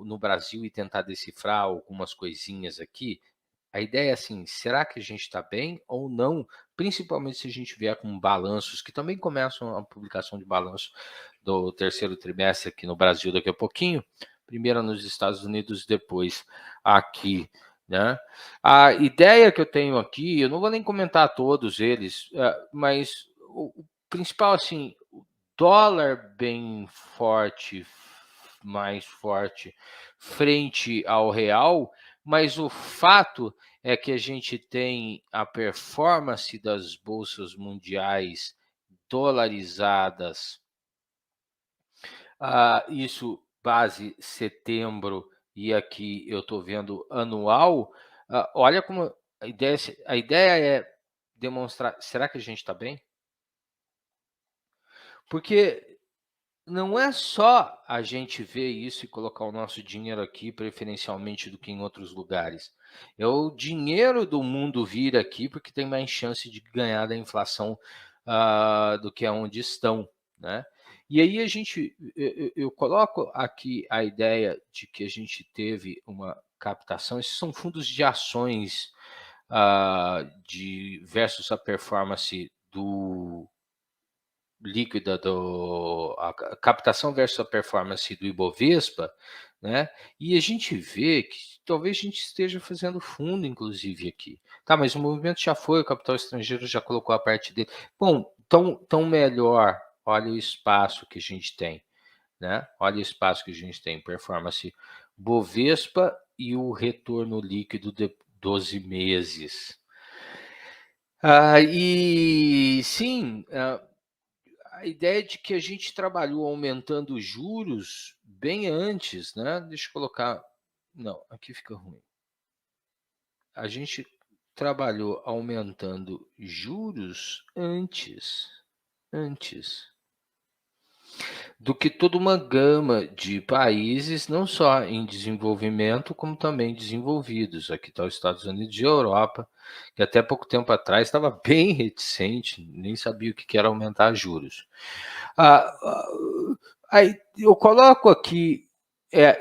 no Brasil e tentar decifrar algumas coisinhas aqui. A ideia é assim, será que a gente está bem ou não? Principalmente se a gente vier com balanços, que também começam a publicação de balanço do terceiro trimestre aqui no Brasil daqui a pouquinho, primeiro nos Estados Unidos, depois aqui, né? A ideia que eu tenho aqui, eu não vou nem comentar todos eles, mas o principal, assim, o dólar bem forte, mais forte, frente ao real, mas o fato é que a gente tem a performance das bolsas mundiais dolarizadas, isso base setembro, e aqui eu estou vendo anual. Olha como a ideia é demonstrar, será que a gente está bem? Porque não é só a gente ver isso e colocar o nosso dinheiro aqui, preferencialmente do que em outros lugares. É o dinheiro do mundo vir aqui, porque tem mais chance de ganhar da inflação do que aonde estão, né? E aí eu coloco aqui a ideia de que a gente teve uma captação. Esses são fundos de ações versus a performance do líquida a captação versus a performance do Ibovespa, né? E a gente vê que talvez a gente esteja fazendo fundo, inclusive, aqui. Tá, mas o movimento já foi, o capital estrangeiro já colocou a parte dele. Bom, tão melhor, olha o espaço que a gente tem, né? Olha o espaço que a gente tem, performance Bovespa e o retorno líquido de 12 meses. E sim, a ideia de que a gente trabalhou aumentando os juros bem antes, né? Deixa eu colocar. Não, aqui fica ruim. A gente trabalhou aumentando juros antes do que toda uma gama de países, não só em desenvolvimento, como também desenvolvidos. Aqui está os Estados Unidos e a Europa, que até pouco tempo atrás estava bem reticente, nem sabia o que era aumentar juros. Aí eu coloco aqui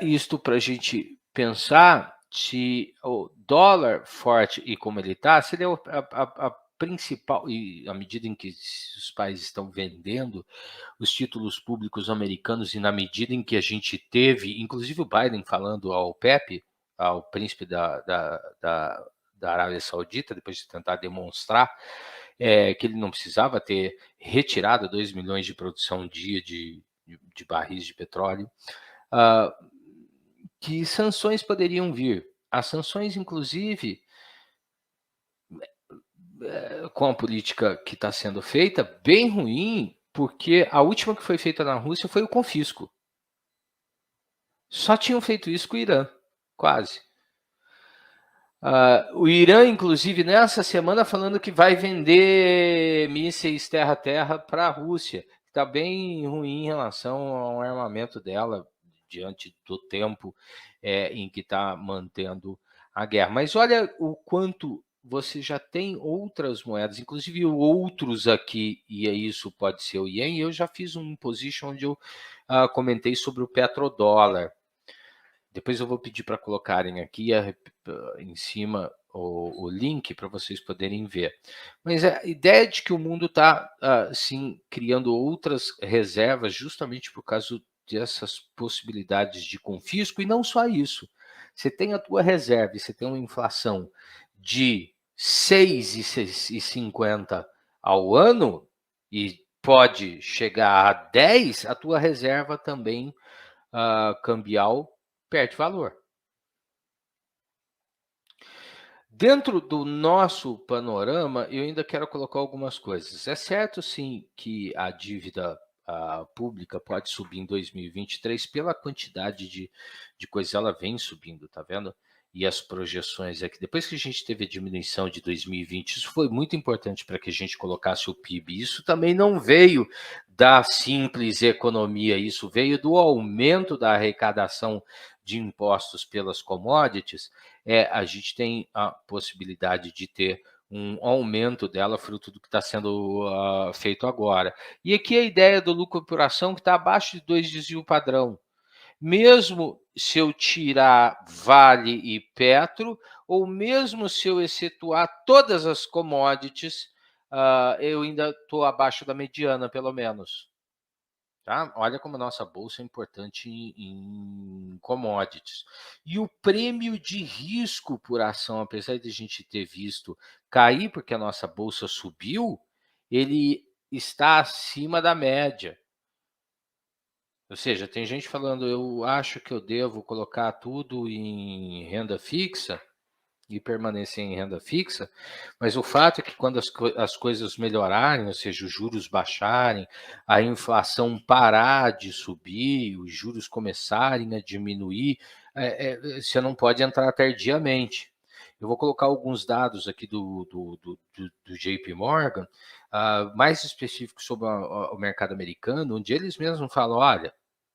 isto para a gente pensar se o dólar forte e como ele está, se ele é a principal, e à medida em que os países estão vendendo os títulos públicos americanos e na medida em que a gente teve, inclusive o Biden falando ao Pepe, ao príncipe da Arábia Saudita, depois de tentar demonstrar que ele não precisava ter retirado 2 milhões de produção dia de barris de petróleo, que sanções poderiam vir. As sanções, inclusive, com a política que está sendo feita, bem ruim, porque a última que foi feita na Rússia foi o confisco. Só tinham feito isso com o Irã, quase. O Irã, inclusive, nessa semana, falando que vai vender mísseis terra-terra para a Rússia. Está bem ruim em relação ao armamento dela, diante do tempo em que está mantendo a guerra. Mas olha o quanto você já tem outras moedas, inclusive outros aqui, e isso pode ser o Ien. Eu já fiz um position onde eu comentei sobre o petrodólar. Depois eu vou pedir para colocarem aqui em cima o link para vocês poderem ver. Mas a ideia de que o mundo está, sim, criando outras reservas justamente por causa dessas possibilidades de confisco, e não só isso. Você tem a tua reserva e você tem uma inflação de 6,50 ao ano e pode chegar a 10, a tua reserva também cambial perde valor. Dentro do nosso panorama, eu ainda quero colocar algumas coisas. É certo, sim, que a dívida pública pode subir em 2023 pela quantidade de coisas, ela vem subindo, tá vendo? E as projeções é que depois que a gente teve a diminuição de 2020, isso foi muito importante para que a gente colocasse o PIB. Isso também não veio da simples economia, isso veio do aumento da arrecadação de impostos pelas commodities. A gente tem a possibilidade de ter um aumento dela, fruto do que está sendo feito agora. E aqui a ideia do lucro por ação que está abaixo de 2 desvio padrão. Mesmo se eu tirar Vale e Petro, ou mesmo se eu excetuar todas as commodities, eu ainda estou abaixo da mediana, pelo menos. Tá? Olha como a nossa bolsa é importante em commodities. E o prêmio de risco por ação, apesar de a gente ter visto cair, porque a nossa bolsa subiu, ele está acima da média. Ou seja, tem gente falando, eu acho que eu devo colocar tudo em renda fixa e permanecer em renda fixa, mas o fato é que quando as coisas melhorarem, ou seja, os juros baixarem, a inflação parar de subir, os juros começarem a diminuir, você não pode entrar tardiamente. Eu vou colocar alguns dados aqui do JP Morgan, mais específicos sobre o mercado americano, onde eles mesmos falam, olha,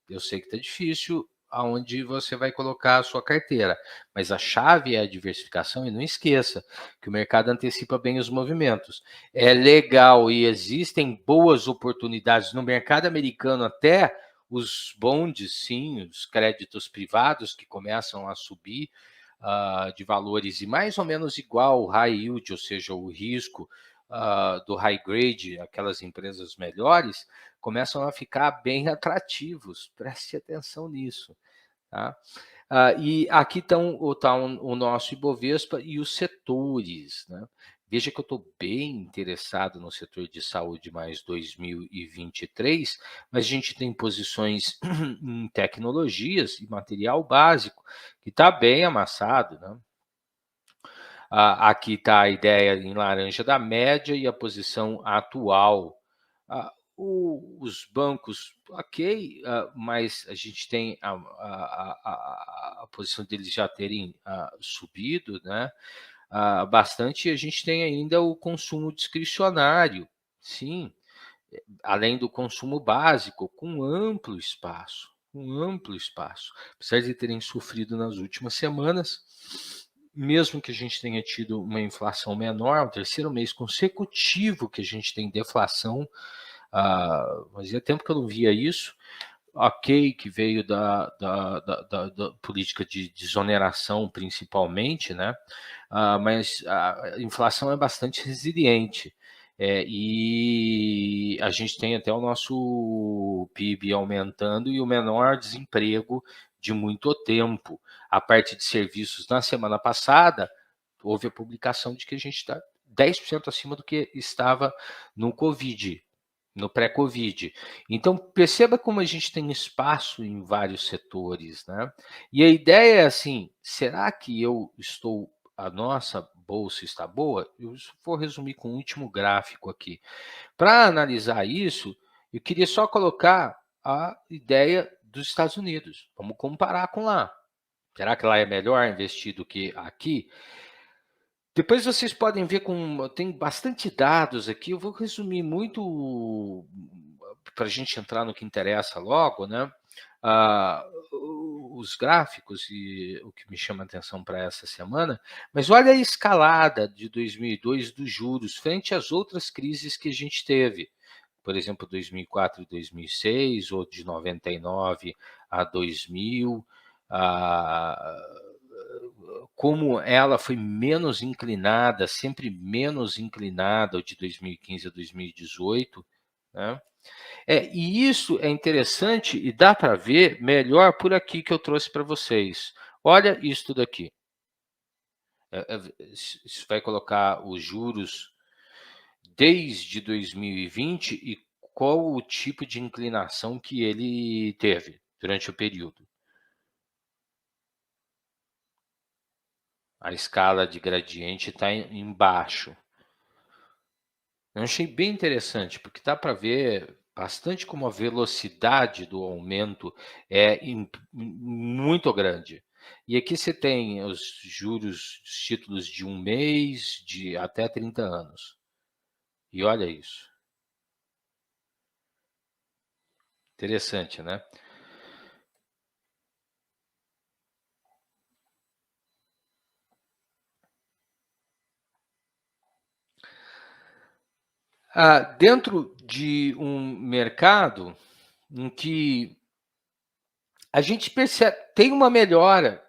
eu sei que está difícil aonde você vai colocar a sua carteira, mas a chave é a diversificação e não esqueça que o mercado antecipa bem os movimentos. É legal e existem boas oportunidades no mercado americano, até os bonds, sim, os créditos privados que começam a subir de valores e mais ou menos igual o high yield, ou seja, o risco do high grade, aquelas empresas melhores, começam a ficar bem atrativos. Preste atenção nisso. Tá? E aqui estão o nosso Ibovespa e os setores. Né? Veja que eu estou bem interessado no setor de saúde mais 2023, mas a gente tem posições em tecnologias e material básico, que está bem amassado. Né? Aqui está a ideia em laranja da média e a posição atual. Os bancos, ok, mas a gente tem a posição deles já terem subido, né? Bastante, e a gente tem ainda o consumo discricionário, sim, além do consumo básico, com amplo espaço, com amplo espaço. Apesar de terem sofrido nas últimas semanas, mesmo que a gente tenha tido uma inflação menor, o terceiro mês consecutivo que a gente tem deflação, fazia tempo que eu não via isso, ok, que veio da política de desoneração principalmente, né? Mas a inflação é bastante resiliente. E a gente tem até o nosso PIB aumentando e o menor desemprego de muito tempo. A parte de serviços, na semana passada, houve a publicação de que a gente está 10% acima do que estava no Covid, no pré-Covid. Então, perceba como a gente tem espaço em vários setores, né? E a ideia é assim, será que a nossa bolsa está boa? Eu vou resumir com o último gráfico aqui. Para analisar isso, eu queria só colocar a ideia dos Estados Unidos. Vamos comparar com lá. Será que lá é melhor investir do que aqui? Depois vocês podem ver tem bastante dados aqui, eu vou resumir muito para a gente entrar no que interessa logo, né? Os gráficos e o que me chama a atenção para essa semana, mas olha a escalada de 2002 dos juros frente às outras crises que a gente teve. Por exemplo, 2004 e 2006, ou de 99 a 2000, como ela foi menos inclinada, sempre menos inclinada, de 2015 a 2018, né? E isso é interessante e dá para ver melhor por aqui que eu trouxe para vocês. Olha isso daqui. Isso vai colocar os juros desde 2020 e qual o tipo de inclinação que ele teve durante o período. A escala de gradiente está embaixo. Eu achei bem interessante, porque dá para ver bastante como a velocidade do aumento é muito grande. E aqui você tem os juros dos títulos de 1 mês, de até 30 anos. E olha isso. Interessante, né? Dentro de um mercado em que A gente percebe, tem uma melhora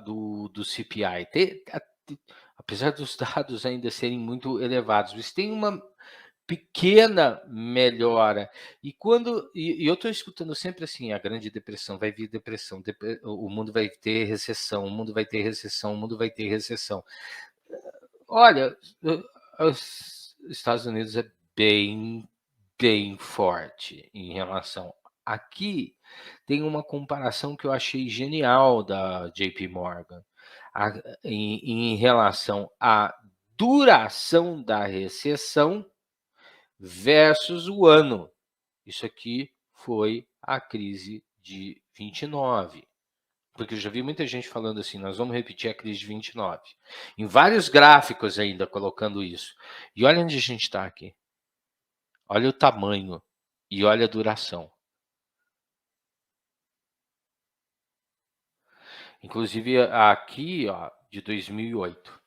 do CPI. Apesar dos dados ainda serem muito elevados, mas tem uma pequena melhora. E eu estou escutando sempre assim: a grande depressão, vai vir depressão, o mundo vai ter recessão, o mundo vai ter recessão, o mundo vai ter recessão. Olha, os Estados Unidos é bem forte em relação. Aqui tem uma comparação que eu achei genial da JP Morgan a, em relação à duração da recessão versus o ano. Isso aqui foi a crise de 29. Porque eu já vi muita gente falando assim: nós vamos repetir a crise de 29. Em vários gráficos ainda colocando isso. E olha onde a gente está aqui. Olha o tamanho e olha a duração. Inclusive aqui, ó, de 2008.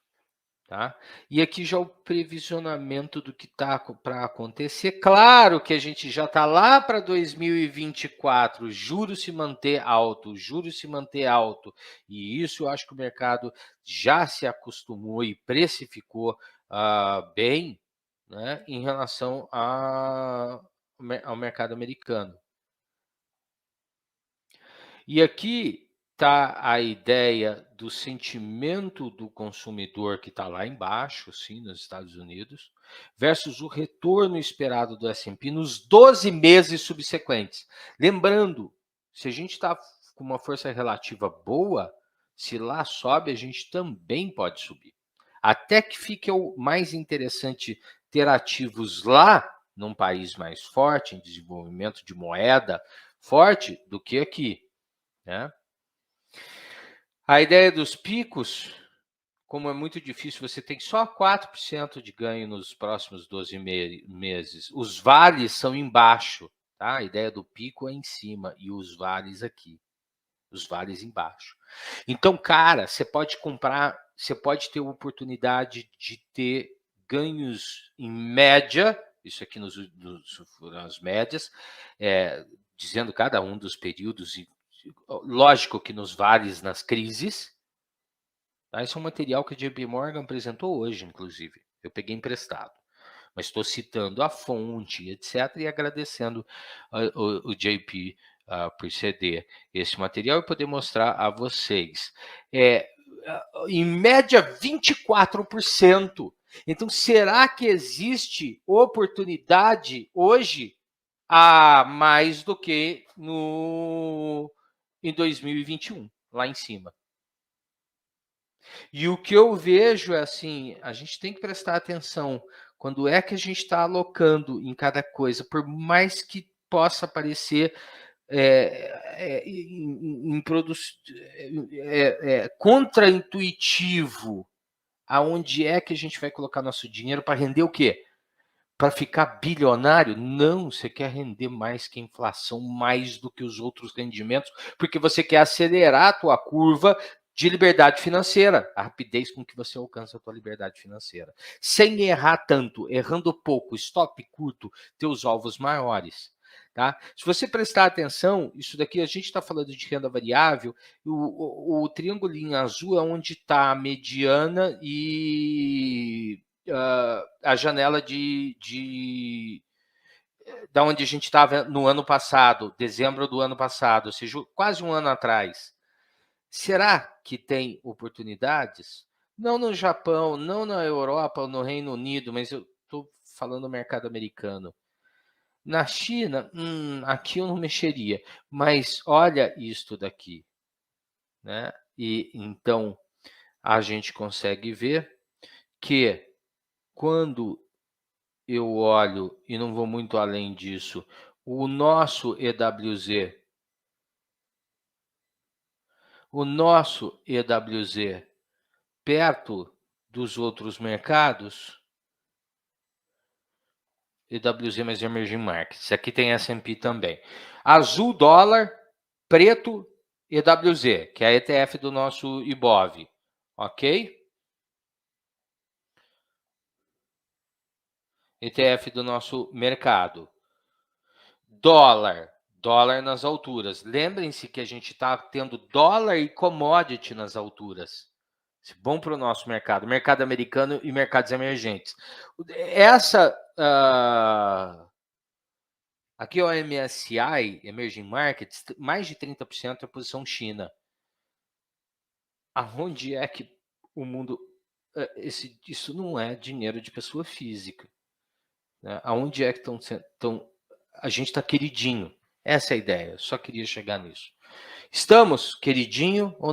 Tá? E aqui já o previsionamento do que está para acontecer. Claro que a gente já está lá para 2024, juros se manter alto, juros se manter alto. E isso eu acho que o mercado já se acostumou e precificou bem, né, em relação ao mercado americano. E aqui está a ideia do sentimento do consumidor que está lá embaixo, sim, nos Estados Unidos, versus o retorno esperado do S&P nos 12 meses subsequentes. Lembrando, se a gente está com uma força relativa boa, se lá sobe, a gente também pode subir. Até que fique o mais interessante ter ativos lá, num país mais forte, em desenvolvimento de moeda forte, do que aqui. Né? A ideia dos picos, como é muito difícil, você tem só 4% de ganho nos próximos 12 meses. Os vales são embaixo, tá? A ideia do pico é em cima e os vales aqui. Os vales embaixo. Então, cara, você pode comprar, você pode ter a oportunidade de ter ganhos em média, isso aqui nas médias, dizendo cada um dos períodos, lógico que nos vales, nas crises. Tá? Esse é um material que a JP Morgan apresentou hoje, inclusive. Eu peguei emprestado. Mas estou citando a fonte, etc., e agradecendo o JP por ceder esse material e poder mostrar a vocês. Em média, 24%. Então, será que existe oportunidade hoje a mais do que em 2021, lá em cima? E o que eu vejo é assim, a gente tem que prestar atenção quando é que a gente está alocando em cada coisa, por mais que possa parecer contraintuitivo, aonde é que a gente vai colocar nosso dinheiro para render o quê? Para ficar bilionário? Não, você quer render mais que a inflação, mais do que os outros rendimentos, porque você quer acelerar a tua curva de liberdade financeira, a rapidez com que você alcança a tua liberdade financeira. Sem errar tanto, errando pouco, stop curto, teus alvos maiores. Tá? Se você prestar atenção, isso daqui a gente está falando de renda variável, o triangulinho azul é onde está a mediana e a janela da onde a gente estava no ano passado, dezembro do ano passado, ou seja, quase um ano atrás. Será que tem oportunidades? Não no Japão, não na Europa ou no Reino Unido, mas eu estou falando do mercado americano. Na China, aqui eu não mexeria, mas olha isto daqui, né? E então a gente consegue ver que quando eu olho e não vou muito além disso, o nosso EWZ perto dos outros mercados, EWZ mais Emerging Markets, aqui tem S&P também. Azul, dólar, preto, EWZ, que é a ETF do nosso IBOV, ok? ETF do nosso mercado. Dólar Dólar nas alturas. Lembrem-se que a gente está tendo dólar e commodity nas alturas. Isso é bom para o nosso mercado americano e mercados emergentes. Essa aqui é o MSCI, Emerging Markets, mais de 30% é a posição China. Aonde é que o mundo... isso não é dinheiro de pessoa física. Né? Aonde é que estão... A gente está queridinho. Essa é a ideia. Só queria chegar nisso. Estamos queridinho ou não?